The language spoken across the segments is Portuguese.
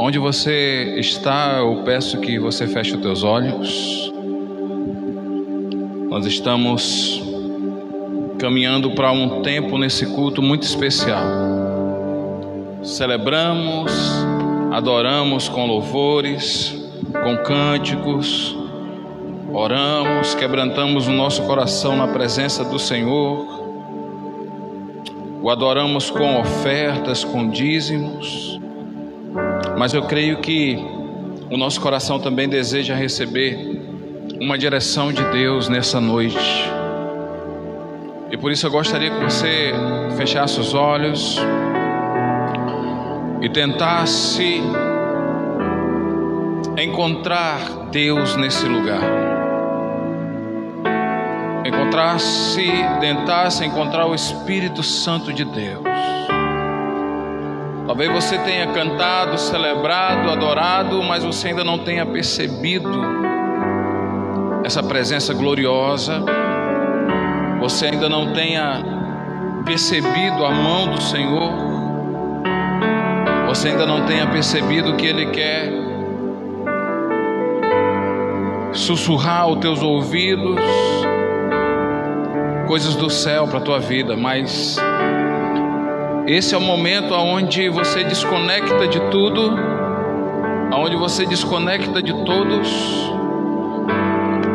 Onde você está, eu peço que você feche os teus olhos. Nós estamos caminhando para um tempo nesse culto muito especial. Celebramos, adoramos com louvores, com cânticos, oramos, quebrantamos o nosso coração na presença do Senhor, o adoramos com ofertas, com dízimos. Mas eu creio que o nosso coração também deseja receber uma direção de Deus nessa noite. E por isso eu gostaria que você fechasse os olhos e tentasse encontrar Deus nesse lugar. Tentasse encontrar o Espírito Santo de Deus. Talvez você tenha cantado, celebrado, adorado, mas você ainda não tenha percebido essa presença gloriosa. Você ainda não tenha percebido a mão do Senhor. Você ainda não tenha percebido que Ele quer sussurrar aos teus ouvidos coisas do céu para a tua vida. Mas esse é o momento onde você desconecta de tudo, onde você desconecta de todos,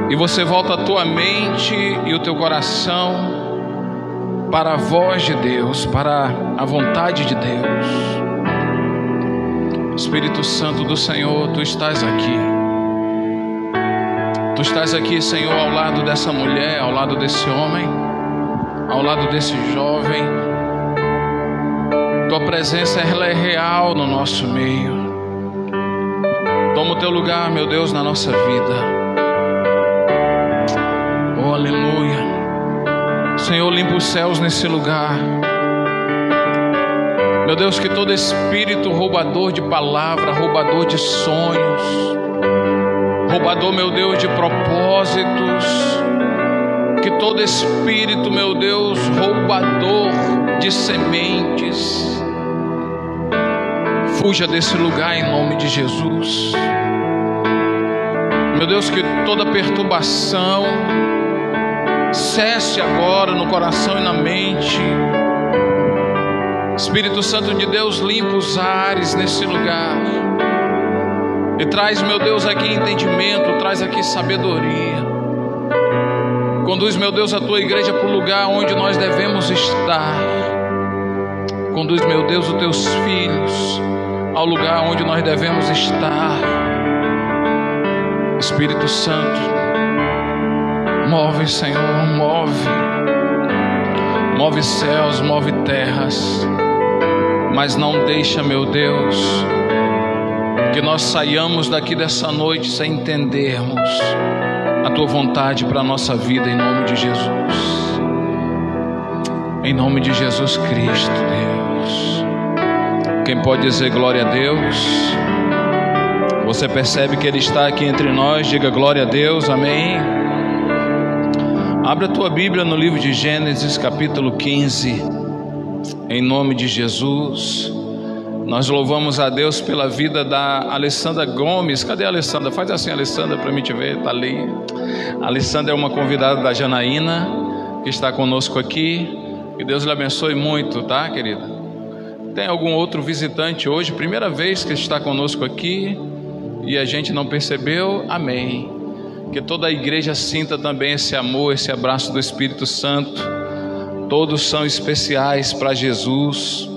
e você volta a tua mente e o teu coração para a voz de Deus, para a vontade de Deus. Espírito Santo do Senhor, Tu estás aqui. Tu estás aqui, Senhor, ao lado dessa mulher, ao lado desse homem, ao lado desse jovem. Tua presença, ela é real no nosso meio. Toma o Teu lugar, meu Deus, na nossa vida. Oh, aleluia. Senhor, limpa os céus nesse lugar. Meu Deus, que todo espírito roubador de palavra, roubador de sonhos, roubador, meu Deus, de propósitos, que todo espírito, meu Deus, roubador de sementes, fuja desse lugar em nome de Jesus. Meu Deus, que toda perturbação cesse agora no coração e na mente. Espírito Santo de Deus, limpa os ares nesse lugar e traz, meu Deus, aqui entendimento, traz aqui sabedoria. Conduz, meu Deus, a Tua igreja para o lugar onde nós devemos estar. Conduz, meu Deus, os Teus filhos ao lugar onde nós devemos estar. Espírito Santo, move, Senhor, move céus, move terras, mas não deixa, meu Deus, que nós saiamos daqui dessa noite sem entendermos a Tua vontade para a nossa vida, em nome de Jesus. Em nome de Jesus Cristo, Deus. Quem pode dizer glória a Deus? Você percebe que Ele está aqui entre nós? Diga glória a Deus, amém. Abra a tua Bíblia no livro de Gênesis, capítulo 15. Em nome de Jesus. Nós louvamos a Deus pela vida da Alessandra Gomes. Cadê a Alessandra? Faz assim, Alessandra, para mim te ver. Está ali. A Alessandra é uma convidada da Janaína, que está conosco aqui. Que Deus lhe abençoe muito, tá, querida? Tem algum outro visitante hoje? Primeira vez que está conosco aqui e a gente não percebeu? Amém. Que toda a igreja sinta também esse amor, esse abraço do Espírito Santo. Todos são especiais para Jesus.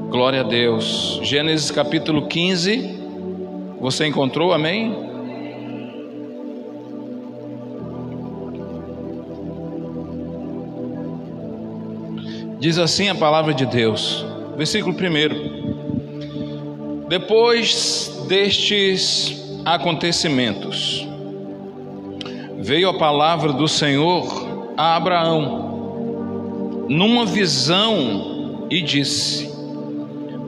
Glória a Deus. Gênesis capítulo 15. Você encontrou? Amém? Diz assim a palavra de Deus. Versículo 1. Depois destes acontecimentos, veio a palavra do Senhor a Abraão numa visão e disse: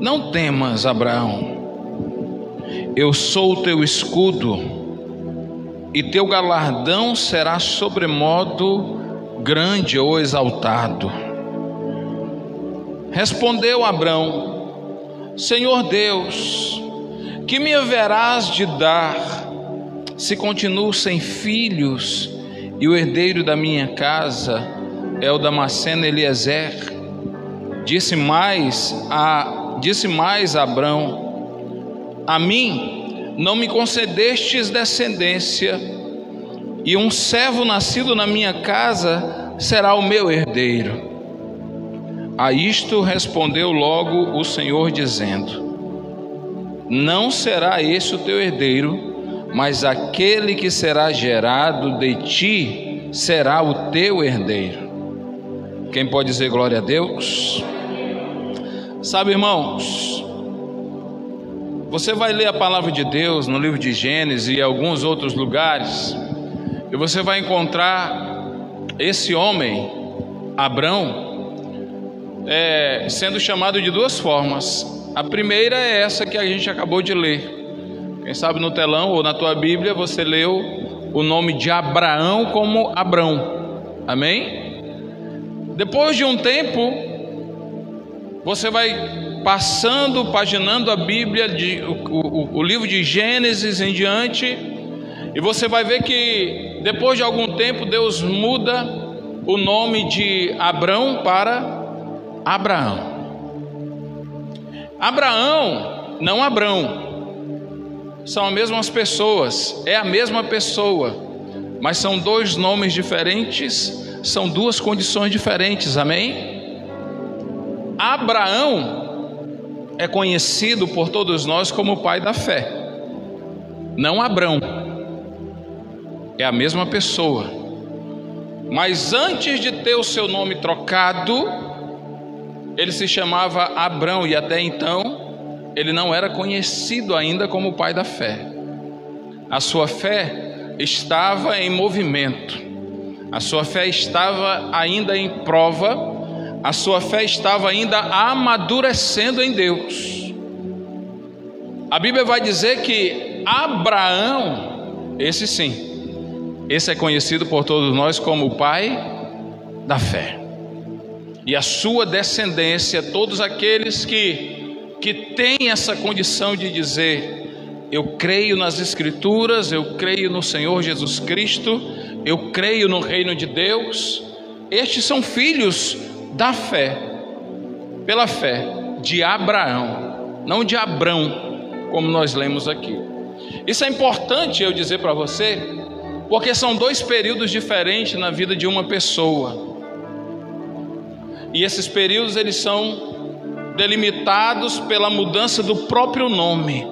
Não temas, Abraão, eu sou o teu escudo, e teu galardão será sobremodo grande ou exaltado. Respondeu Abraão: Senhor Deus, que me haverás de dar se continuo sem filhos e o herdeiro da minha casa é o Damasceno Eliezer? Disse mais Abrão: a mim não me concedestes descendência, e um servo nascido na minha casa será o meu herdeiro. A isto respondeu logo o Senhor, dizendo: não será esse o teu herdeiro, mas aquele que será gerado de ti será o teu herdeiro. Quem pode dizer glória a Deus? Sabe, irmãos, você vai ler a palavra de Deus no livro de Gênesis e em alguns outros lugares, e você vai encontrar esse homem, Abrão, sendo chamado de duas formas. A primeira é essa que a gente acabou de ler. Quem sabe no telão ou na tua Bíblia você leu o nome de Abraão como Abrão. Amém? Depois de um tempo, você vai paginando a Bíblia, o livro de Gênesis em diante, e você vai ver que depois de algum tempo Deus muda o nome de Abrão para Abraão. Abraão, não Abrão, são as mesmas pessoas, é a mesma pessoa, mas são dois nomes diferentes, são duas condições diferentes, amém? Abraão é conhecido por todos nós como o pai da fé, não Abrão, é a mesma pessoa, mas antes de ter o seu nome trocado, ele se chamava Abrão, e até então ele não era conhecido ainda como o pai da fé. A sua fé estava em movimento, a sua fé estava ainda em prova, a sua fé estava ainda amadurecendo em Deus. A Bíblia vai dizer que Abraão, esse sim, esse é conhecido por todos nós como o pai da fé. E a sua descendência, todos aqueles que têm essa condição de dizer: eu creio nas Escrituras, eu creio no Senhor Jesus Cristo, eu creio no reino de Deus, estes são filhos da fé, pela fé de Abraão, não de Abrão, como nós lemos aqui. Isso é importante eu dizer para você, porque são dois períodos diferentes na vida de uma pessoa. E esses períodos eles são delimitados pela mudança do próprio nome.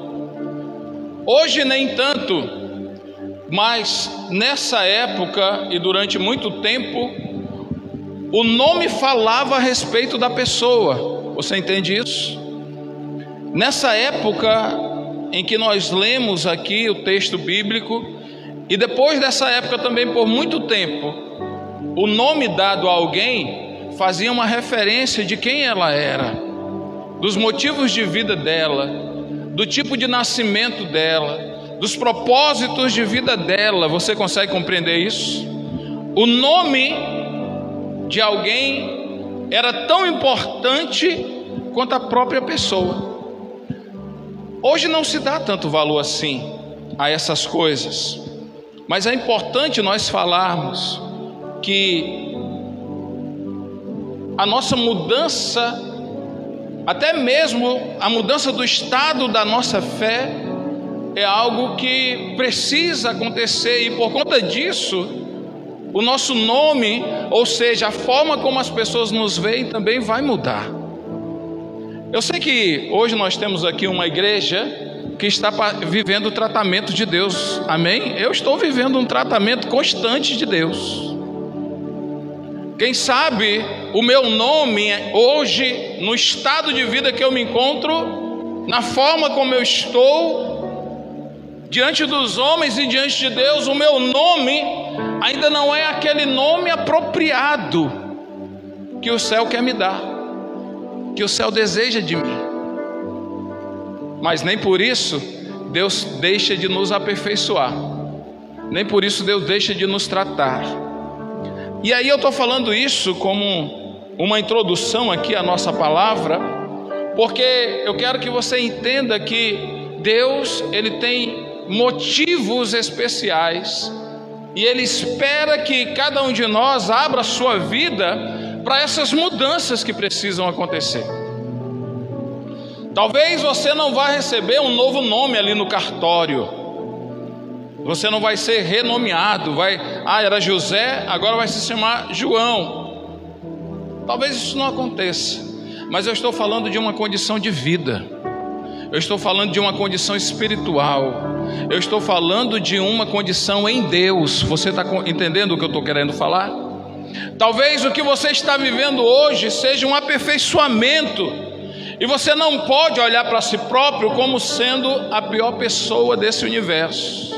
Hoje nem tanto, mas nessa época e durante muito tempo, o nome falava a respeito da pessoa. Você entende isso? Nessa época em que nós lemos aqui o texto bíblico, e depois dessa época também por muito tempo, o nome dado a alguém fazia uma referência de quem ela era, dos motivos de vida dela, do tipo de nascimento dela, dos propósitos de vida dela. Você consegue compreender isso? O nome de alguém era tão importante quanto a própria pessoa. Hoje não se dá tanto valor assim a essas coisas, mas é importante nós falarmos que a nossa mudança, até mesmo a mudança do estado da nossa fé, é algo que precisa acontecer, e por conta disso, o nosso nome, ou seja, a forma como as pessoas nos veem, também vai mudar. Eu sei que hoje nós temos aqui uma igreja que está vivendo o tratamento de Deus, amém? Eu estou vivendo um tratamento constante de Deus. Quem sabe o meu nome hoje, no estado de vida que eu me encontro, na forma como eu estou diante dos homens e diante de Deus, o meu nome ainda não é aquele nome apropriado que o céu quer me dar, que o céu deseja de mim. Mas nem por isso Deus deixa de nos aperfeiçoar, nem por isso Deus deixa de nos tratar. E aí eu estou falando isso como uma introdução aqui à nossa palavra, porque eu quero que você entenda que Deus, Ele tem motivos especiais, e Ele espera que cada um de nós abra a sua vida para essas mudanças que precisam acontecer. Talvez você não vá receber um novo nome ali no cartório, você não vai ser renomeado, era José, agora vai se chamar João. Talvez isso não aconteça, mas eu estou falando de uma condição de vida, eu estou falando de uma condição espiritual, eu estou falando de uma condição em Deus. Você está entendendo o que eu estou querendo falar? Talvez o que você está vivendo hoje seja um aperfeiçoamento, e você não pode olhar para si próprio como sendo a pior pessoa desse universo.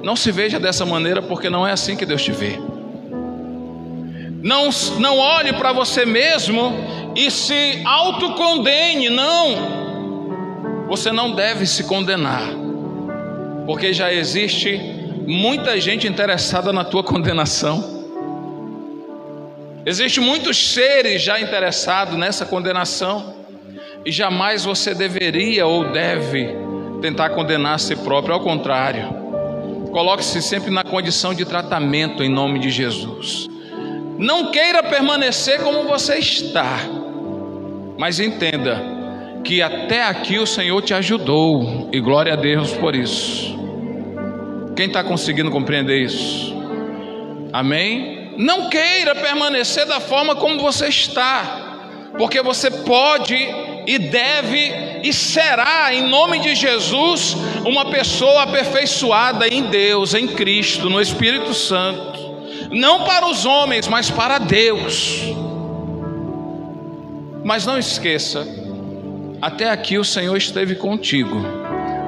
Não se veja dessa maneira, porque não é assim que Deus te vê. Não olhe para você mesmo e se autocondene, não. Você não deve se condenar, porque já existe muita gente interessada na tua condenação. Existem muitos seres já interessados nessa condenação, e jamais você deveria ou deve tentar condenar a si próprio. Ao contrário, coloque-se sempre na condição de tratamento em nome de Jesus. Não queira permanecer como você está, mas entenda que até aqui o Senhor te ajudou, e glória a Deus por isso. Quem está conseguindo compreender isso? Amém? Não queira permanecer da forma como você está, porque você pode e deve e será, em nome de Jesus, uma pessoa aperfeiçoada em Deus, em Cristo, no Espírito Santo. Não para os homens, mas para Deus. Mas não esqueça, até aqui o Senhor esteve contigo,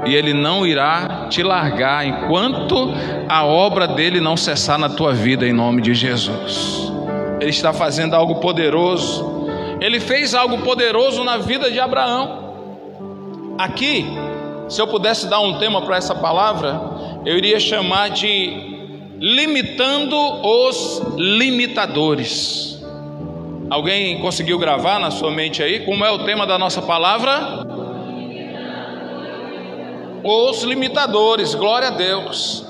e Ele não irá te largar enquanto a obra dEle não cessar na tua vida, em nome de Jesus. Ele está fazendo algo poderoso. Ele fez algo poderoso na vida de Abraão. Aqui, se eu pudesse dar um tema para essa palavra, eu iria chamar de limitando os limitadores. Alguém conseguiu gravar na sua mente aí? Como é o tema da nossa palavra? Os limitadores. Glória a Deus.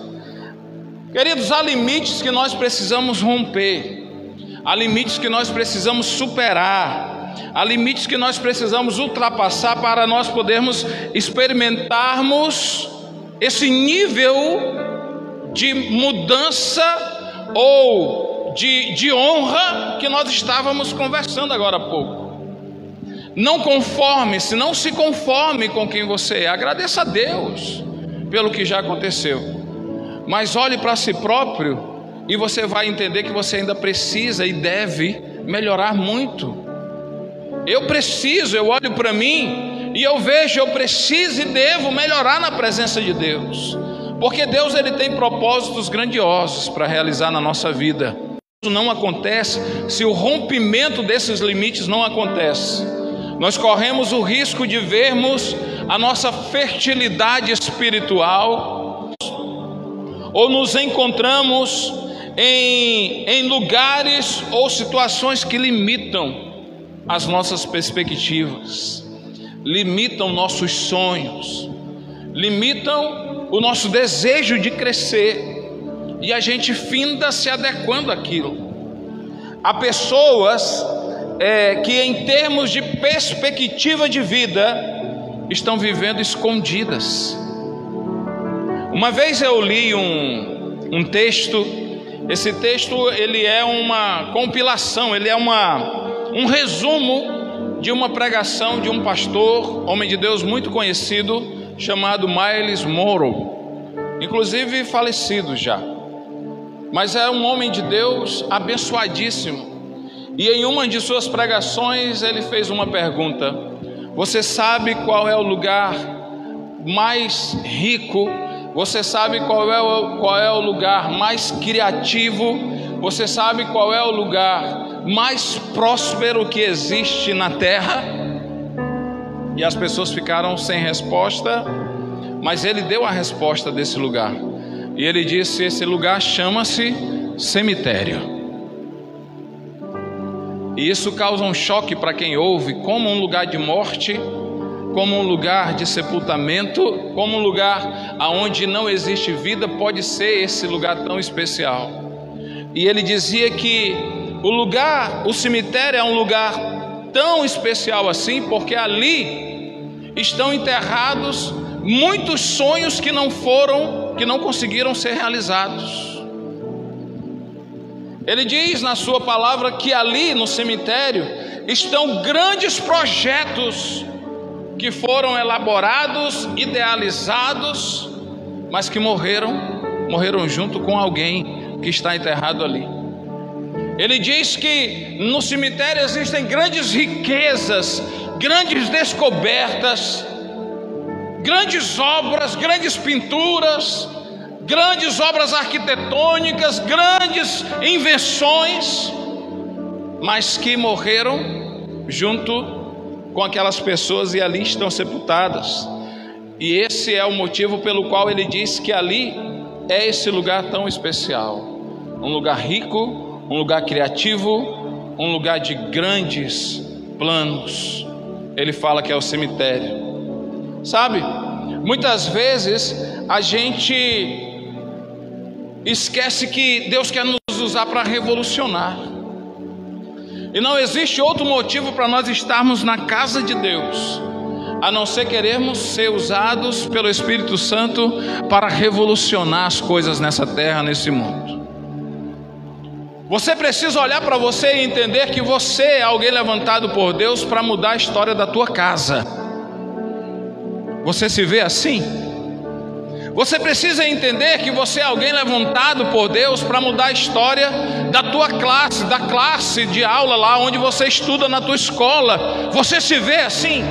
Queridos, há limites que nós precisamos romper, há limites que nós precisamos superar, há limites que nós precisamos ultrapassar para nós podermos experimentarmos esse nível de mudança ou de honra que nós estávamos conversando agora há pouco. Não conforme-se, não se conforme com quem você é. Agradeça a Deus pelo que já aconteceu, mas olhe para si próprio e você vai entender que você ainda precisa e deve melhorar muito. Eu olho para mim e eu vejo, eu preciso e devo melhorar na presença de Deus, porque Deus, Ele tem propósitos grandiosos para realizar na nossa vida. Isso não acontece se o rompimento desses limites não acontece. Nós corremos o risco de vermos a nossa fertilidade espiritual, ou nos encontramos em lugares ou situações que limitam as nossas perspectivas, limitam nossos sonhos, limitam o nosso desejo de crescer, e a gente finda se adequando àquilo. Há pessoas que, em termos de perspectiva de vida, estão vivendo escondidas. Uma vez eu li um texto. Esse texto, ele é uma compilação, ele é um resumo de uma pregação de um pastor, homem de Deus muito conhecido, chamado Myles Munroe, inclusive falecido já, mas é um homem de Deus abençoadíssimo. E em uma de suas pregações ele fez uma pergunta: você sabe qual é o lugar mais rico? Você sabe qual é o lugar mais criativo? Você sabe qual é o lugar mais próspero que existe na terra? E as pessoas ficaram sem resposta, mas ele deu a resposta desse lugar. E ele disse: esse lugar chama-se cemitério. E isso causa um choque para quem ouve, como um lugar de morte, como um lugar de sepultamento, como um lugar onde não existe vida, pode ser esse lugar tão especial. E ele dizia que o cemitério é um lugar tão especial assim, porque ali estão enterrados muitos sonhos que não conseguiram ser realizados. Ele diz na sua palavra que ali no cemitério estão grandes projetos que foram elaborados, idealizados, mas que morreram junto com alguém que está enterrado ali. Ele diz que no cemitério existem grandes riquezas, grandes descobertas, grandes obras, grandes pinturas, grandes obras arquitetônicas, grandes invenções, mas que morreram junto com aquelas pessoas e ali estão sepultadas. E esse é o motivo pelo qual ele diz que ali é esse lugar tão especial, um lugar rico, um lugar criativo, um lugar de grandes planos. Ele fala que é o cemitério. Sabe, muitas vezes a gente esquece que Deus quer nos usar para revolucionar, e não existe outro motivo para nós estarmos na casa de Deus a não ser querermos ser usados pelo Espírito Santo para revolucionar as coisas nessa terra, nesse mundo. Você precisa olhar para você e entender que você é alguém levantado por Deus para mudar a história da tua casa. Você se vê assim? Você precisa entender que você é alguém levantado por Deus para mudar a história da tua classe, da classe de aula lá onde você estuda na tua escola. Você se vê assim?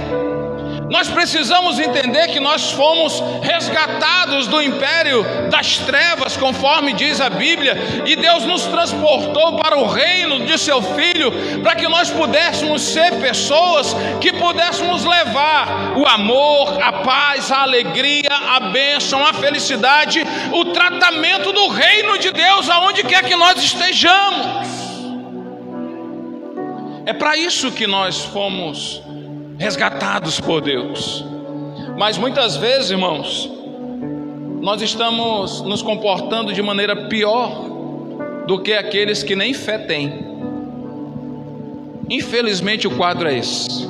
Nós precisamos entender que nós fomos resgatados do império das trevas, conforme diz a Bíblia, e Deus nos transportou para o reino de seu Filho, para que nós pudéssemos ser pessoas que pudéssemos levar o amor, a paz, a alegria, a bênção, a felicidade, o tratamento do reino de Deus aonde quer que nós estejamos. É para isso que nós fomos resgatados por Deus. Mas muitas vezes, irmãos, nós estamos nos comportando de maneira pior do que aqueles que nem fé têm. Infelizmente o quadro é esse.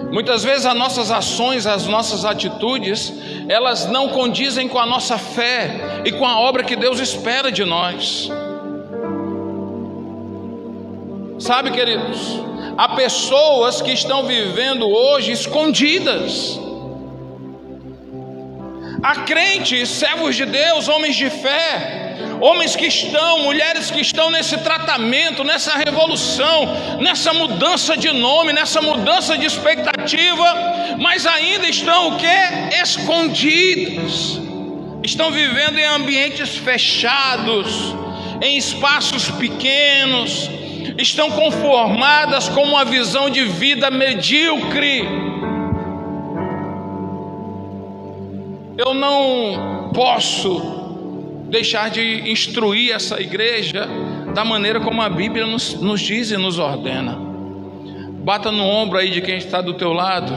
Muitas vezes as nossas ações, as nossas atitudes, elas não condizem com a nossa fé e com a obra que Deus espera de nós. Sabe, queridos, há pessoas que estão vivendo hoje escondidas. Há crentes, servos de Deus, homens de fé, homens que estão, mulheres que estão nesse tratamento, nessa revolução, nessa mudança de nome, nessa mudança de expectativa, mas ainda estão o quê? Escondidos. Estão vivendo em ambientes fechados, em espaços pequenos, estão conformadas com uma visão de vida medíocre. Eu não posso deixar de instruir essa igreja da maneira como a Bíblia nos diz e nos ordena. Bata no ombro aí de quem está do teu lado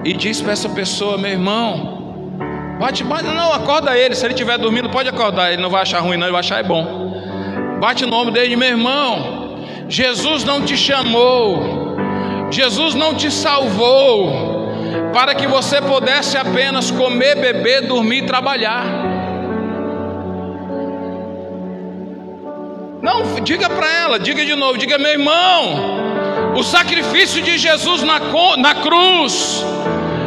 e diz para essa pessoa: meu irmão, bate, não, acorda ele. Se ele estiver dormindo, pode acordar, ele não vai achar ruim não, ele vai achar é bom. Bate no ombro dele: meu irmão, Jesus não te chamou, Jesus não te salvou para que você pudesse apenas comer, beber, dormir e trabalhar. Não, diga para ela, diga de novo, diga: meu irmão, o sacrifício de Jesus na cruz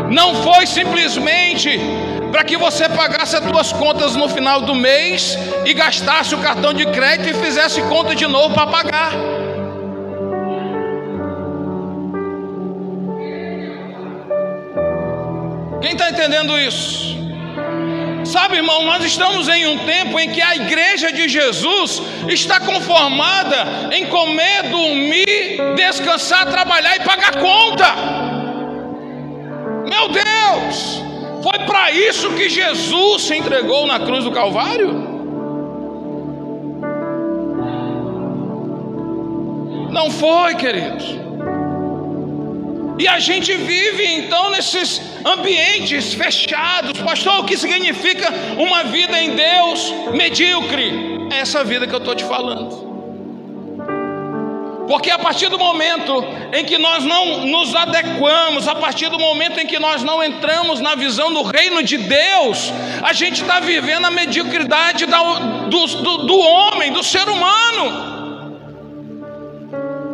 não foi simplesmente para que você pagasse as suas contas no final do mês e gastasse o cartão de crédito e fizesse conta de novo para pagar. Quem está entendendo isso? Sabe, irmão, nós estamos em um tempo em que a igreja de Jesus está conformada em comer, dormir, descansar, trabalhar e pagar conta. Meu Deus, foi para isso que Jesus se entregou na cruz do Calvário? Não foi, queridos. E a gente vive então nesses ambientes fechados. Pastor, o que significa uma vida em Deus medíocre? É essa vida que eu estou te falando. Porque a partir do momento em que nós não nos adequamos, a partir do momento em que nós não entramos na visão do reino de Deus, a gente está vivendo a mediocridade do homem, do ser humano.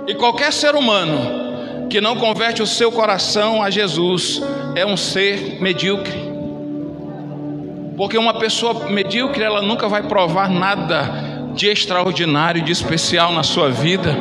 E qualquer ser humano que não converte o seu coração a Jesus é um ser medíocre. Porque uma pessoa medíocre, ela nunca vai provar nada de extraordinário, de especial na sua vida.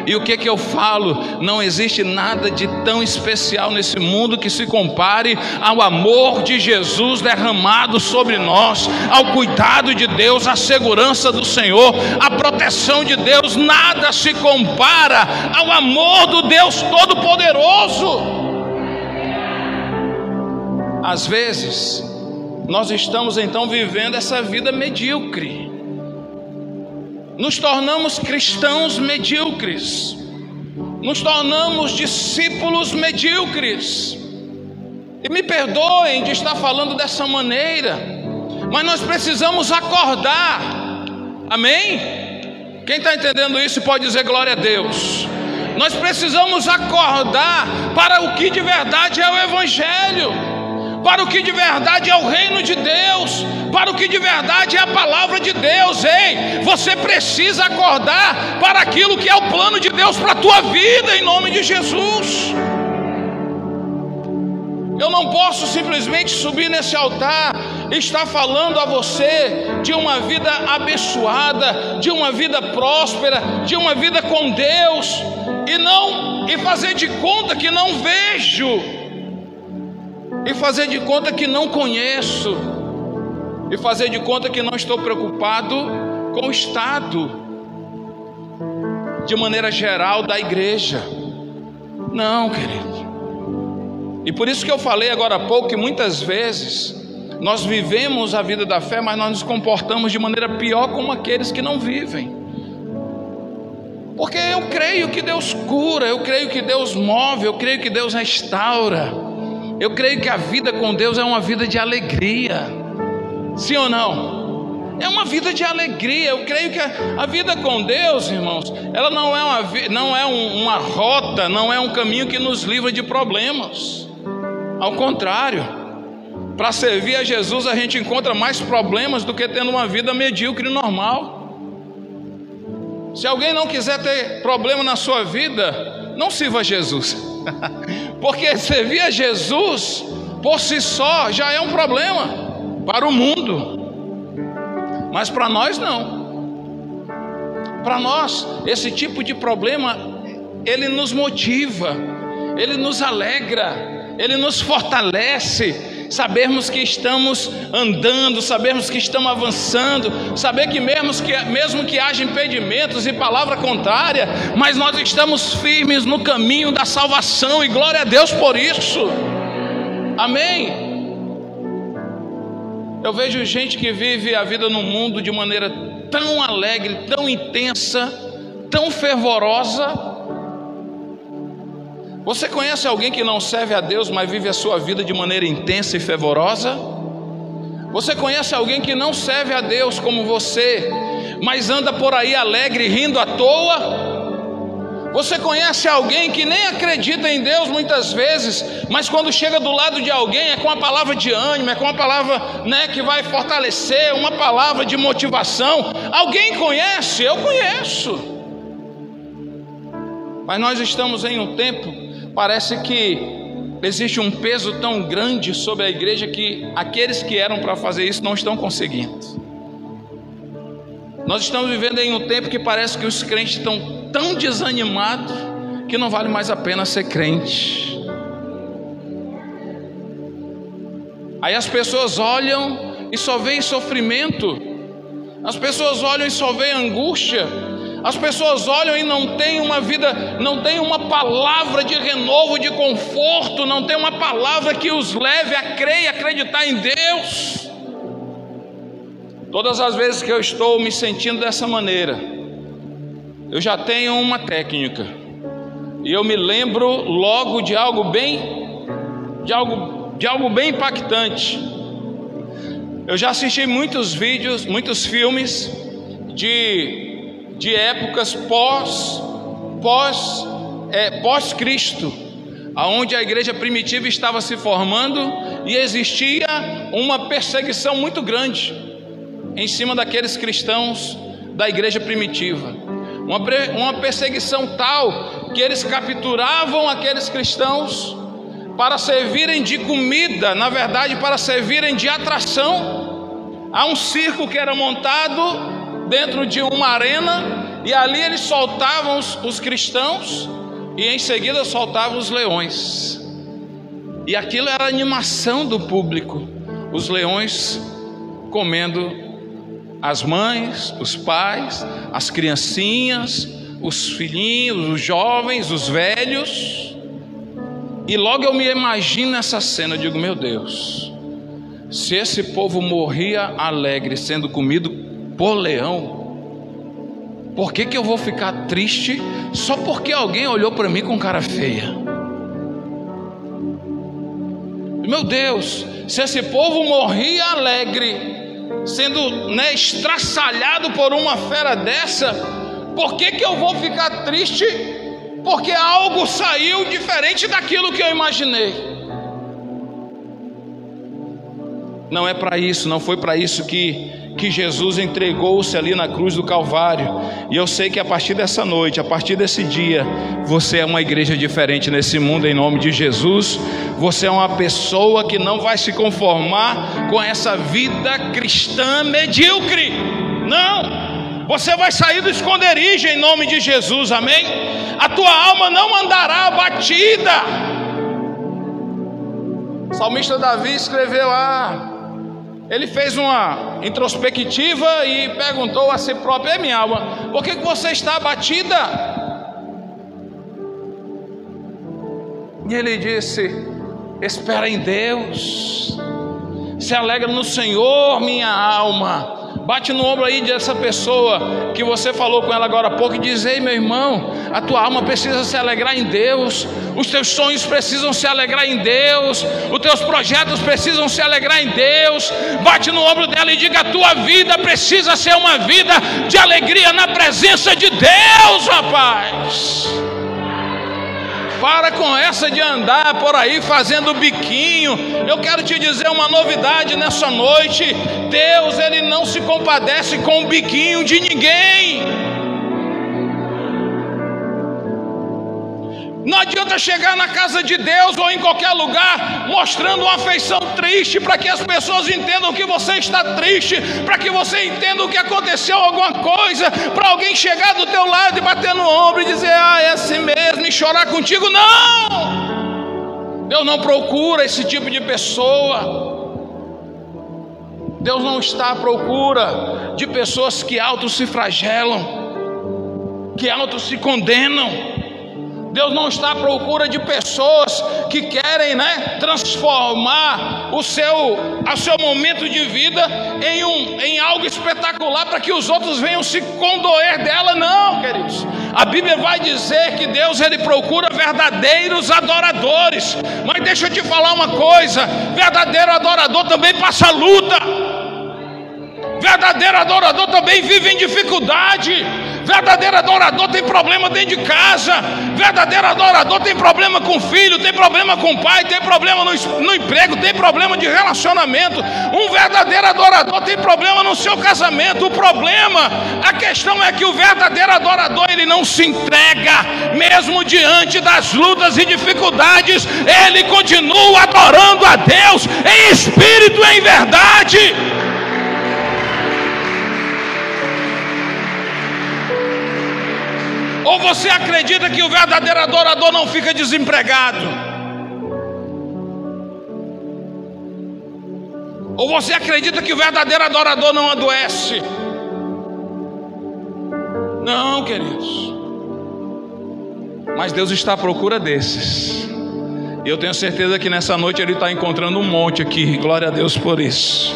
E o que eu falo? Não existe nada de tão especial nesse mundo que se compare ao amor de Jesus derramado sobre nós, ao cuidado de Deus, à segurança do Senhor, à proteção de Deus. Nada se compara ao amor do Deus Todo-Poderoso. Às vezes nós estamos então vivendo essa vida medíocre. Nos tornamos cristãos medíocres, nos tornamos discípulos medíocres. E me perdoem de estar falando dessa maneira, mas nós precisamos acordar. Amém? Quem está entendendo isso pode dizer glória a Deus. Nós precisamos acordar para o que de verdade é o Evangelho, para o que de verdade é o reino de Deus, para o que de verdade é a palavra de Deus. Ei, você precisa acordar para aquilo que é o plano de Deus para a tua vida, em nome de Jesus. Eu não posso simplesmente subir nesse altar e estar falando a você de uma vida abençoada, de uma vida próspera, de uma vida com Deus, e fazer de conta que não vejo, e fazer de conta que não conheço, e fazer de conta que não estou preocupado com o estado, de maneira geral, da igreja. Não, querido. E por isso que eu falei agora há pouco que muitas vezes nós vivemos a vida da fé, mas nós nos comportamos de maneira pior como aqueles que não vivem. Porque eu creio que Deus cura, eu creio que Deus move, eu creio que Deus restaura. Eu creio que a vida com Deus é uma vida de alegria. Sim ou não? É uma vida de alegria. Eu creio que a vida com Deus, irmãos, ela não é uma rota, não é um caminho que nos livra de problemas. Ao contrário, para servir a Jesus a gente encontra mais problemas do que tendo uma vida medíocre e normal. Se alguém não quiser ter problema na sua vida, não sirva a Jesus. Porque servir a Jesus por si só já é um problema para o mundo, mas para nós não. Para nós esse tipo de problema, ele nos motiva, ele nos alegra, ele nos fortalece. Sabermos que estamos andando, sabermos que estamos avançando, saber que mesmo que haja impedimentos e palavra contrária, mas nós estamos firmes no caminho da salvação, e glória a Deus por isso. Amém? Eu vejo gente que vive a vida no mundo de maneira tão alegre, tão intensa, tão fervorosa. Você conhece alguém que não serve a Deus, mas vive a sua vida de maneira intensa e fervorosa? Você conhece alguém que não serve a Deus como você, mas anda por aí alegre, rindo à toa? Você conhece alguém que nem acredita em Deus muitas vezes, mas quando chega do lado de alguém é com uma palavra de ânimo, é com uma palavra, que vai fortalecer, uma palavra de motivação? Alguém conhece? Eu conheço. Mas nós estamos em um tempo, parece que existe um peso tão grande sobre a igreja que aqueles que eram para fazer isso não estão conseguindo. Nós estamos vivendo em um tempo que parece que os crentes estão tão desanimados que não vale mais a pena ser crente. Aí as pessoas olham e só veem sofrimento, as pessoas olham e só veem angústia. As pessoas olham e não tem uma vida, não tem uma palavra de renovo, de conforto, não tem uma palavra que os leve a crer e acreditar em Deus. Todas as vezes que eu estou me sentindo dessa maneira, eu já tenho uma técnica, e eu me lembro logo de algo bem impactante. Eu já assisti muitos vídeos, muitos filmes de épocas pós-Cristo, aonde a igreja primitiva estava se formando e existia uma perseguição muito grande em cima daqueles cristãos da igreja primitiva, uma perseguição tal que eles capturavam aqueles cristãos para servirem de comida, na verdade para servirem de atração a um circo que era montado dentro de uma arena, e ali eles soltavam os cristãos e em seguida soltavam os leões, e aquilo era a animação do público, os leões comendo as mães, os pais, as criancinhas, os filhinhos, os jovens, os velhos. E logo eu me imagino essa cena, eu digo, meu Deus, se esse povo morria alegre sendo comido por leão, por que eu vou ficar triste só porque alguém olhou para mim com cara feia? Meu Deus, se esse povo morria alegre sendo estraçalhado por uma fera dessa, por que eu vou ficar triste porque algo saiu diferente daquilo que eu imaginei? Não é para isso, não foi para isso que Jesus entregou-se ali na cruz do Calvário. E eu sei que a partir dessa noite, a partir desse dia, você é uma igreja diferente nesse mundo, em nome de Jesus. Você é uma pessoa que não vai se conformar com essa vida cristã medíocre. Não, você vai sair do esconderijo em nome de Jesus, amém? A tua alma não andará abatida. O salmista Davi escreveu ele fez uma introspectiva e perguntou a si próprio: minha alma, por que você está abatida? E ele disse: espera em Deus, se alegra no Senhor, minha alma. Bate no ombro aí dessa pessoa que você falou com ela agora há pouco e diz: ei, meu irmão, a tua alma precisa se alegrar em Deus, os teus sonhos precisam se alegrar em Deus, os teus projetos precisam se alegrar em Deus. Bate no ombro dela e diga: a tua vida precisa ser uma vida de alegria na presença de Deus, rapaz. Para com essa de andar por aí fazendo biquinho. Eu quero te dizer uma novidade nessa noite: Deus, Ele não se compadece com o biquinho de ninguém. Não adianta chegar na casa de Deus ou em qualquer lugar mostrando uma afeição triste para que as pessoas entendam que você está triste, para que você entenda o que aconteceu, alguma coisa, para alguém chegar do teu lado e bater no ombro e dizer: é assim mesmo, e chorar contigo. Não! Deus não procura esse tipo de pessoa. Deus não está à procura de pessoas que auto se flagelam, que auto se condenam. Deus não está à procura de pessoas que querem transformar o seu momento de vida em algo espetacular para que os outros venham se condoer dela. Não, queridos. A Bíblia vai dizer que Deus, Ele procura verdadeiros adoradores. Mas deixa eu te falar uma coisa: verdadeiro adorador também passa luta. Verdadeiro adorador também vive em dificuldade. Verdadeiro adorador tem problema dentro de casa. Verdadeiro adorador tem problema com o filho, tem problema com o pai, tem problema no emprego, tem problema de relacionamento. Um verdadeiro adorador tem problema no seu casamento. A questão é que o verdadeiro adorador, ele não se entrega, mesmo diante das lutas e dificuldades, ele continua adorando a Deus em espírito e em verdade. Ou você acredita que o verdadeiro adorador não fica desempregado? Ou você acredita que o verdadeiro adorador não adoece? Não, queridos. Mas Deus está à procura desses. E eu tenho certeza que nessa noite Ele está encontrando um monte aqui. Glória a Deus por isso.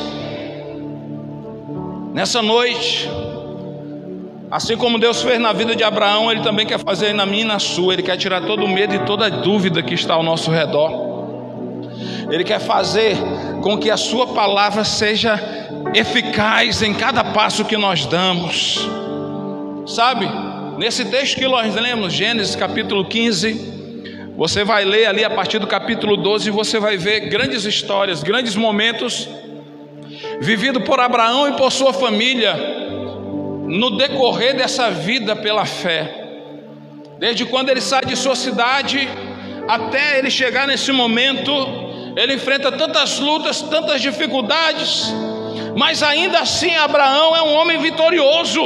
Nessa noite Assim como Deus fez na vida de Abraão, Ele também quer fazer na minha e na sua. Ele quer tirar todo o medo e toda a dúvida que está ao nosso redor. Ele quer fazer com que a sua palavra seja eficaz em cada passo que nós damos. Sabe, nesse texto que nós lemos, Gênesis capítulo 15, você vai ler ali a partir do capítulo 12 e você vai ver grandes histórias, grandes momentos vividos por Abraão e por sua família no decorrer dessa vida pela fé. Desde quando ele sai de sua cidade até ele chegar nesse momento, ele enfrenta tantas lutas, tantas dificuldades, mas ainda assim Abraão é um homem vitorioso,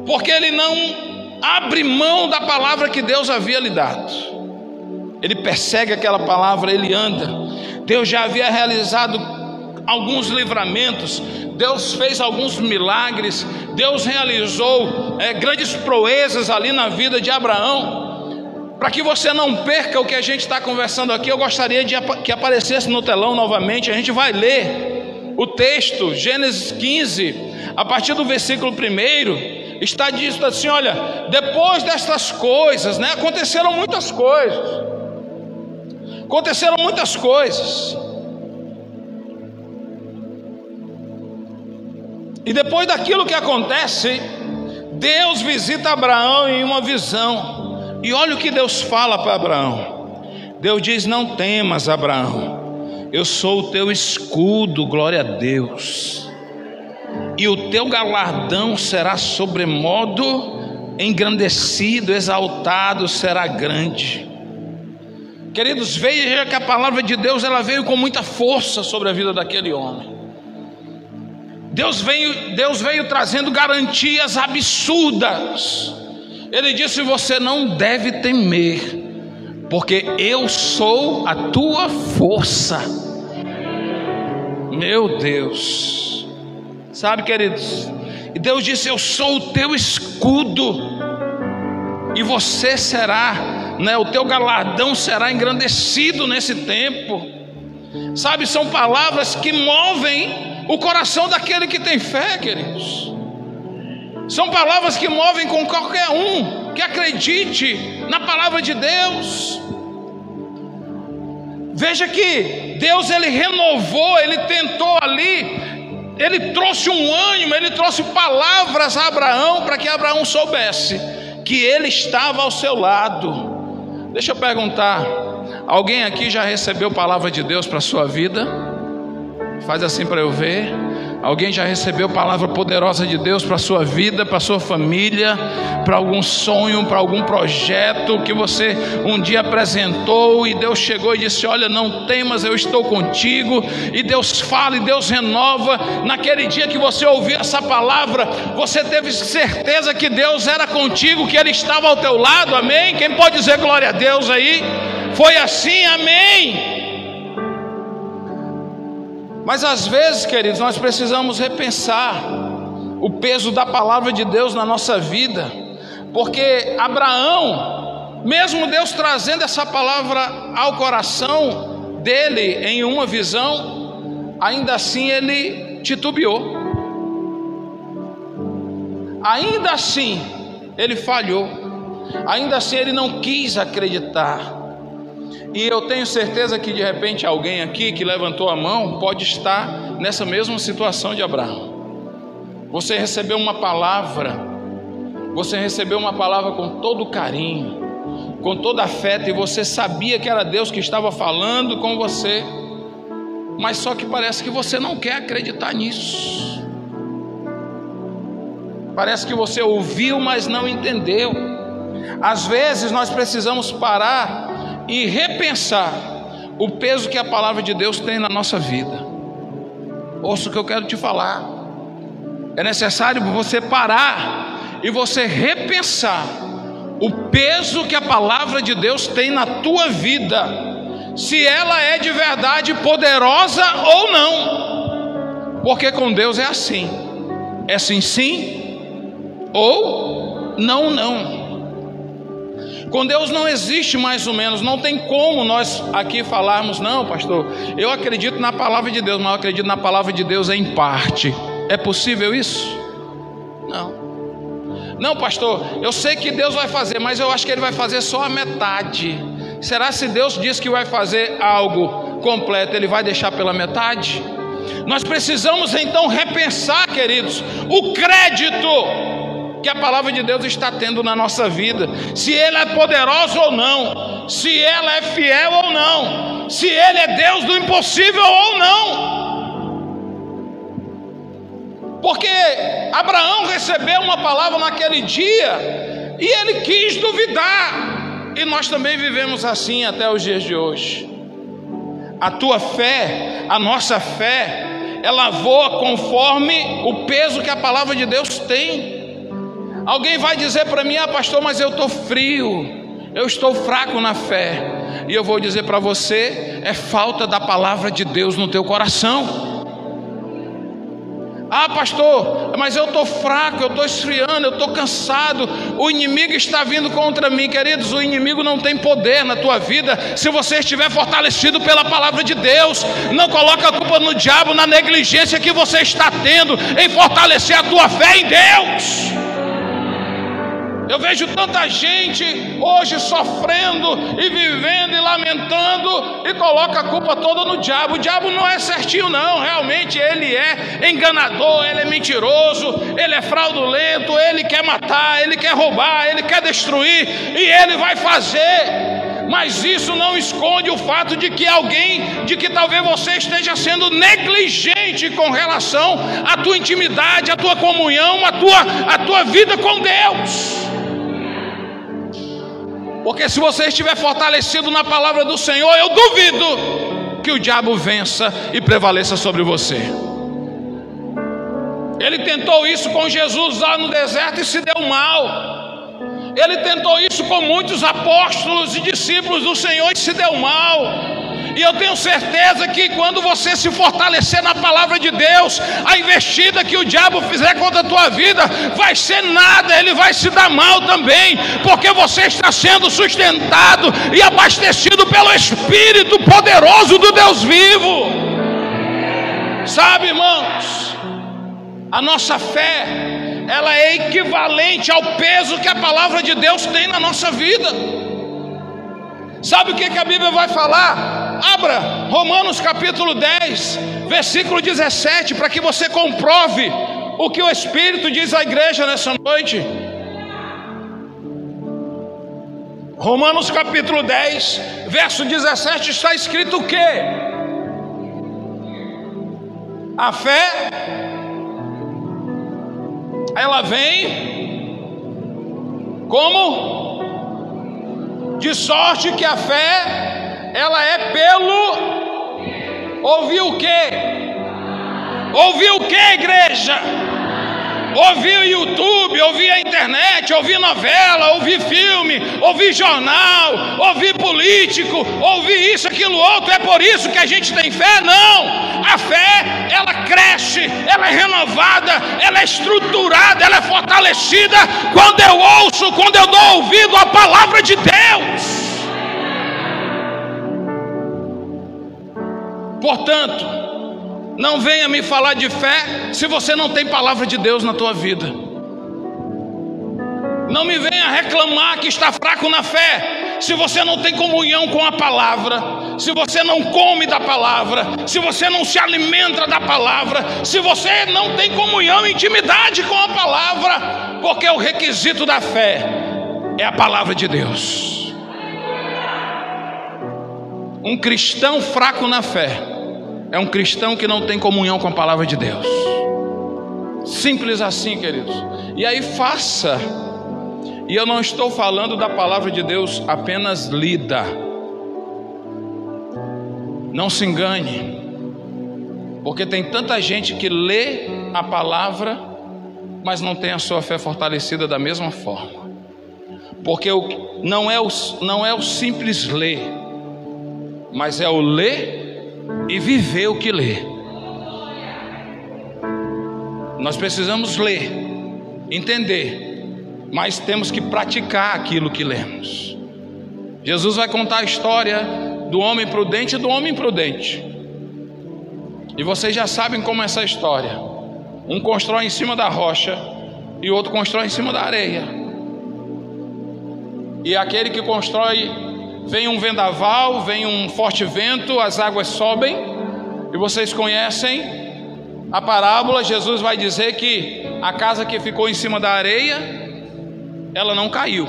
porque ele não abre mão da palavra que Deus havia lhe dado. Ele persegue aquela palavra, ele anda. Deus já havia realizado alguns livramentos, Deus fez alguns milagres, Deus realizou grandes proezas ali na vida de Abraão. Para que você não perca o que a gente está conversando aqui, eu gostaria que aparecesse no telão novamente. A gente vai ler o texto, Gênesis 15, a partir do versículo 1, está dito assim: olha, depois destas coisas, né, aconteceram muitas coisas. E depois daquilo que acontece, Deus visita Abraão em uma visão. E olha o que Deus fala para Abraão. Deus diz: não temas, Abraão, eu sou o teu escudo, glória a Deus, e o teu galardão será sobremodo engrandecido, exaltado será grande. Queridos, veja que a palavra de Deus, ela veio com muita força sobre a vida daquele homem. Deus veio trazendo garantias absurdas. Ele disse: você não deve temer, porque eu sou a tua força. Meu Deus, sabe, queridos, e Deus disse: eu sou o teu escudo, e você será, né, o teu galardão será engrandecido nesse tempo. Sabe, são palavras que movem o coração daquele que tem fé, queridos. São palavras que movem com qualquer um que acredite na palavra de Deus. Veja que Deus, ele renovou, ele tentou ali, ele trouxe um ânimo, ele trouxe palavras a Abraão, para que Abraão soubesse que ele estava ao seu lado. Deixa eu perguntar, alguém aqui já recebeu palavra de Deus para a sua vida? Faz assim para eu ver. Alguém já recebeu palavra poderosa de Deus para a sua vida, para a sua família, para algum sonho, para algum projeto que você um dia apresentou e Deus chegou e disse: olha, não temas, eu estou contigo. E Deus fala e Deus renova. Naquele dia que você ouviu essa palavra, você teve certeza que Deus era contigo, que Ele estava ao teu lado, amém? Quem pode dizer glória a Deus aí? Foi assim, amém? Mas às vezes, queridos, nós precisamos repensar o peso da palavra de Deus na nossa vida, porque Abraão, mesmo Deus trazendo essa palavra ao coração dele em uma visão, ainda assim ele titubeou, ainda assim ele falhou, ainda assim ele não quis acreditar. E eu tenho certeza que de repente alguém aqui que levantou a mão pode estar nessa mesma situação de Abraão. Você recebeu uma palavra com todo carinho, com todo afeto, e você sabia que era Deus que estava falando com você, mas só que parece que você não quer acreditar nisso. Parece que você ouviu, mas não entendeu. Às vezes nós precisamos parar e repensar o peso que a palavra de Deus tem na nossa vida. Ouça o que eu quero te falar. É necessário você parar e você repensar o peso que a palavra de Deus tem na tua vida, se ela é de verdade poderosa ou não. Porque com Deus é assim, é sim, sim, ou não, não. Com Deus não existe mais ou menos, não tem como nós aqui falarmos: não, pastor, eu acredito na palavra de Deus, mas eu acredito na palavra de Deus em parte. É possível isso? Não. Não, pastor, eu sei que Deus vai fazer, mas eu acho que Ele vai fazer só a metade. Será se Deus diz que vai fazer algo completo, Ele vai deixar pela metade? Nós precisamos então repensar, queridos, o crédito que a palavra de Deus está tendo na nossa vida, se Ele é poderoso ou não, se ela é fiel ou não, se Ele é Deus do impossível ou não. Porque Abraão recebeu uma palavra naquele dia e ele quis duvidar, e nós também vivemos assim até os dias de hoje. A tua fé, a nossa fé, ela voa conforme o peso que a palavra de Deus tem. Alguém vai dizer para mim: ah, pastor, mas eu estou frio, eu estou fraco na fé. E eu vou dizer para você: é falta da palavra de Deus no teu coração. Ah, pastor, mas eu estou fraco, eu estou esfriando, eu estou cansado, o inimigo está vindo contra mim. Queridos, o inimigo não tem poder na tua vida se você estiver fortalecido pela palavra de Deus. Não coloca a culpa no diabo, na negligência que você está tendo em fortalecer a tua fé em Deus. Eu vejo tanta gente hoje sofrendo e vivendo e lamentando e coloca a culpa toda no diabo. O diabo não é certinho não, realmente ele é enganador, ele é mentiroso, ele é fraudulento, ele quer matar, ele quer roubar, ele quer destruir, e ele vai fazer. Mas isso não esconde o fato de que talvez você esteja sendo negligente com relação à tua intimidade, à tua comunhão, à tua vida com Deus. Porque se você estiver fortalecido na palavra do Senhor, eu duvido que o diabo vença e prevaleça sobre você. Ele tentou isso com Jesus lá no deserto e se deu mal. Ele tentou isso com muitos apóstolos e discípulos do Senhor e se deu mal. E eu tenho certeza que quando você se fortalecer na palavra de Deus, a investida que o diabo fizer contra a tua vida vai ser nada, ele vai se dar mal também, porque você está sendo sustentado e abastecido pelo Espírito poderoso do Deus vivo. Sabe, irmãos, a nossa fé, ela é equivalente ao peso que a palavra de Deus tem na nossa vida. Sabe o que a Bíblia vai falar? Abra Romanos capítulo 10, versículo 17, para que você comprove o que o Espírito diz à igreja nessa noite. Romanos capítulo 10, verso 17, está escrito o quê? A fé, ela vem como? De sorte que a fé, ela é pelo... Ouvir o quê? Ouvir o quê, igreja? Ouvir o YouTube, ouvir a internet, ouvir novela, ouvir filme, ouvir jornal, ouvir político, ouvir isso, aquilo, outro. É por isso que a gente tem fé? Não! A fé, ela cresce, ela é renovada, ela é estruturada, ela é fortalecida quando eu ouço, quando eu dou ouvido à palavra de Deus. Portanto, não venha me falar de fé se você não tem palavra de Deus na tua vida. Não me venha reclamar que está fraco na fé se você não tem comunhão com a palavra, se você não come da palavra, se você não se alimenta da palavra, se você não tem comunhão e intimidade com a palavra, porque o requisito da fé é a palavra de Deus. Um cristão fraco na fé é um cristão que não tem comunhão com a palavra de Deus. Simples assim, queridos. E aí faça. E eu não estou falando da palavra de Deus apenas lida. Não se engane, porque tem tanta gente que lê a palavra, mas não tem a sua fé fortalecida da mesma forma. Porque não é o simples ler, mas é o ler e viver o que lê. Nós precisamos ler, entender, mas temos que praticar aquilo que lemos. Jesus vai contar a história do homem prudente e do homem imprudente. E vocês já sabem como é essa história. Um constrói em cima da rocha e outro constrói em cima da areia. E aquele que constrói, vem um vendaval, vem um forte vento, as águas sobem, e vocês conhecem a parábola. Jesus vai dizer que a casa que ficou em cima da areia, ela não caiu,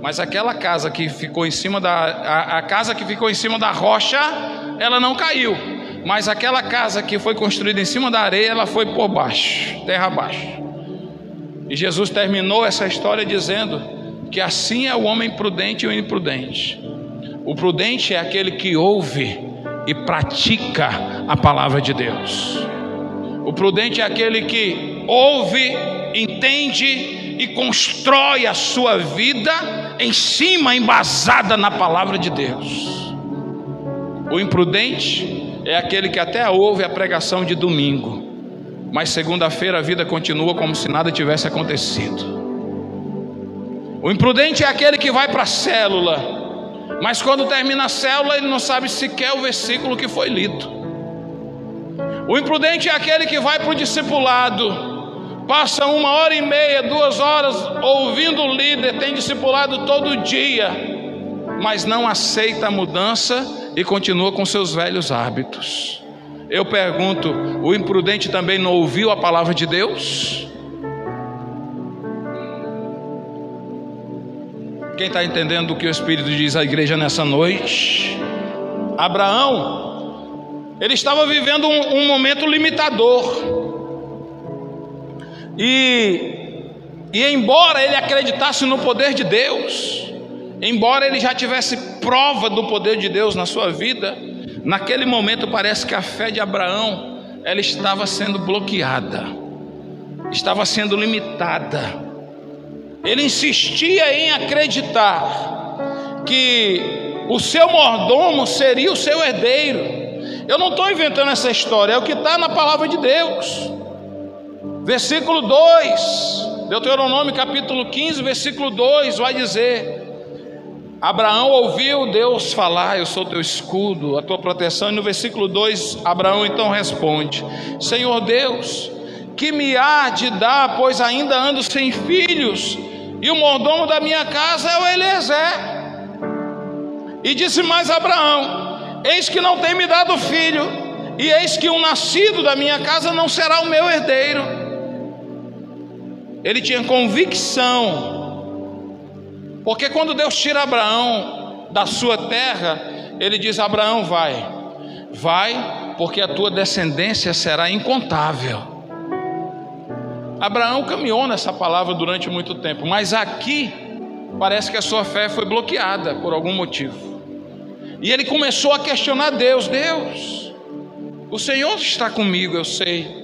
mas aquela casa que ficou em cima a casa que ficou em cima da rocha, ela não caiu, mas aquela casa que foi construída em cima da areia, ela foi por baixo, terra abaixo. E Jesus terminou essa história dizendo que assim é o homem prudente e o imprudente. O prudente é aquele que ouve e pratica a palavra de Deus. O prudente é aquele que ouve, entende e constrói a sua vida em cima, embasada na palavra de Deus. O imprudente é aquele que até ouve a pregação de domingo, mas segunda-feira a vida continua como se nada tivesse acontecido. O imprudente é aquele que vai para a célula, mas quando termina a célula ele não sabe sequer o versículo que foi lido. O imprudente é aquele que vai para o discipulado, passa 1h30, 2 horas ouvindo o líder, tem discipulado todo dia, mas não aceita a mudança e continua com seus velhos hábitos. Eu pergunto, o imprudente também não ouviu a palavra de Deus? Quem está entendendo o que o Espírito diz à igreja nessa noite? Abraão, ele estava vivendo um momento limitador. E embora ele acreditasse no poder de Deus, embora ele já tivesse prova do poder de Deus na sua vida, naquele momento parece que a fé de Abraão, ela estava sendo bloqueada, estava sendo limitada. Ele insistia em acreditar que o seu mordomo seria o seu herdeiro. Eu não estou inventando essa história, é o que está na palavra de Deus. Versículo 2, Deuteronômio capítulo 15, versículo 2, vai dizer: Abraão ouviu Deus falar, eu sou teu escudo, a tua proteção. E no versículo 2, Abraão então responde: Senhor Deus, que me há de dar, pois ainda ando sem filhos, e o mordomo da minha casa é o Eliezer. E disse mais Abraão: eis que não tem me dado filho, e eis que um nascido da minha casa não será o meu herdeiro. Ele tinha convicção, porque quando Deus tira Abraão da sua terra, ele diz: Abraão, vai, porque a tua descendência será incontável. Abraão caminhou nessa palavra durante muito tempo, mas aqui parece que a sua fé foi bloqueada por algum motivo. E ele começou a questionar Deus: Deus, o Senhor está comigo, eu sei,